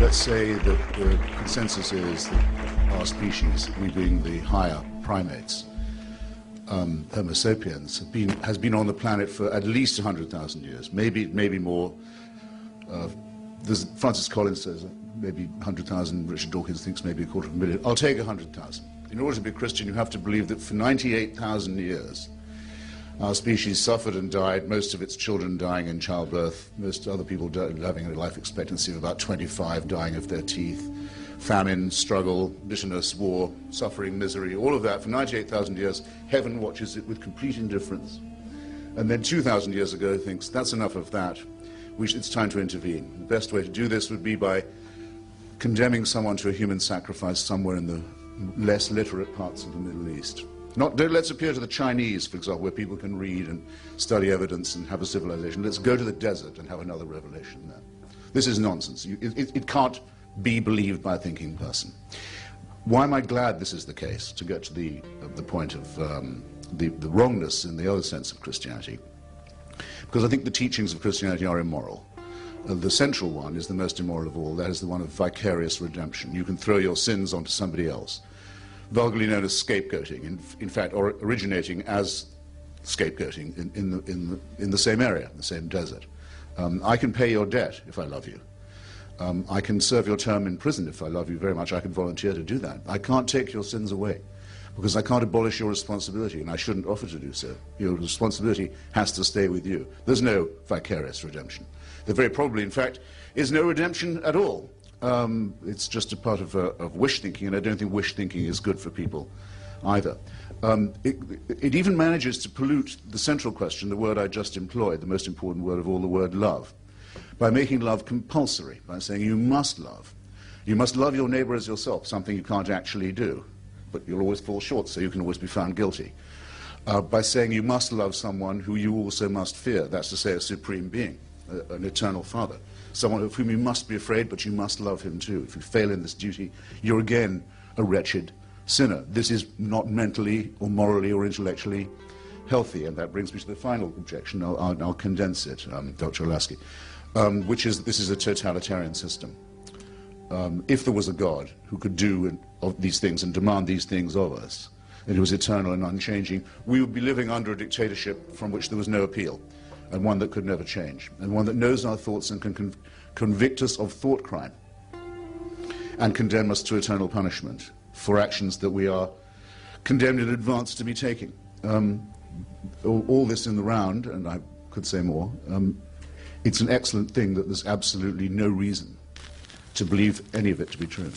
let's say that the consensus is that our species, we being the higher primates, Homo sapiens, has been on the planet for at least 100,000 years, maybe more. Francis Collins says maybe 100,000. Richard Dawkins thinks maybe 250,000. I'll take 100,000. In order to be a Christian, you have to believe that for 98,000 years, our species suffered and died, most of its children dying in childbirth, most other people having a life expectancy of about 25, dying of their teeth, famine, struggle, bitterness, war, suffering, misery, all of that for 98,000 years. Heaven watches it with complete indifference. And then 2,000 years ago thinks, that's enough of that. It's time to intervene. The best way to do this would be by condemning someone to a human sacrifice somewhere in the less literate parts of the Middle East. Let's appeal to the Chinese, for example, where people can read and study evidence and have a civilization. Let's go to the desert and have another revelation there. This is nonsense. It can't be believed by a thinking person. Why am I glad this is the case, to get to the point of the wrongness in the other sense of Christianity? Because I think the teachings of Christianity are immoral. The central one is the most immoral of all. That is the one of vicarious redemption. You can throw your sins onto somebody else, vulgarly known as scapegoating, in fact, or originating as scapegoating in the same area, the same desert. I can pay your debt if I love you. I can serve your term in prison if I love you very much. I can volunteer to do that. I can't take your sins away, because I can't abolish your responsibility, and I shouldn't offer to do so. Your responsibility has to stay with you. There's no vicarious redemption. There very probably, in fact, is no redemption at all. It's just a part of wish thinking, and I don't think wish thinking is good for people either. It even manages to pollute the central question, the word I just employed, the most important word of all, the word love, by making love compulsory, by saying you must love. You must love your neighbor as yourself, something you can't actually do, but you'll always fall short, so you can always be found guilty. By saying you must love someone who you also must fear, that's to say a supreme being, an eternal father, someone of whom you must be afraid, but you must love him too. If you fail in this duty, you're again a wretched sinner. This is not mentally or morally or intellectually healthy, and that brings me to the final objection. I'll condense it, Dr. Lasky, which is that this is a totalitarian system. If there was a God who could do these things and demand these things of us, and who was eternal and unchanging, we would be living under a dictatorship from which there was no appeal, and one that could never change, and one that knows our thoughts and can convict us of thought crime and condemn us to eternal punishment for actions that we are condemned in advance to be taking. All this in the round, and I could say more, it's an excellent thing that there's absolutely no reason to believe any of it to be true.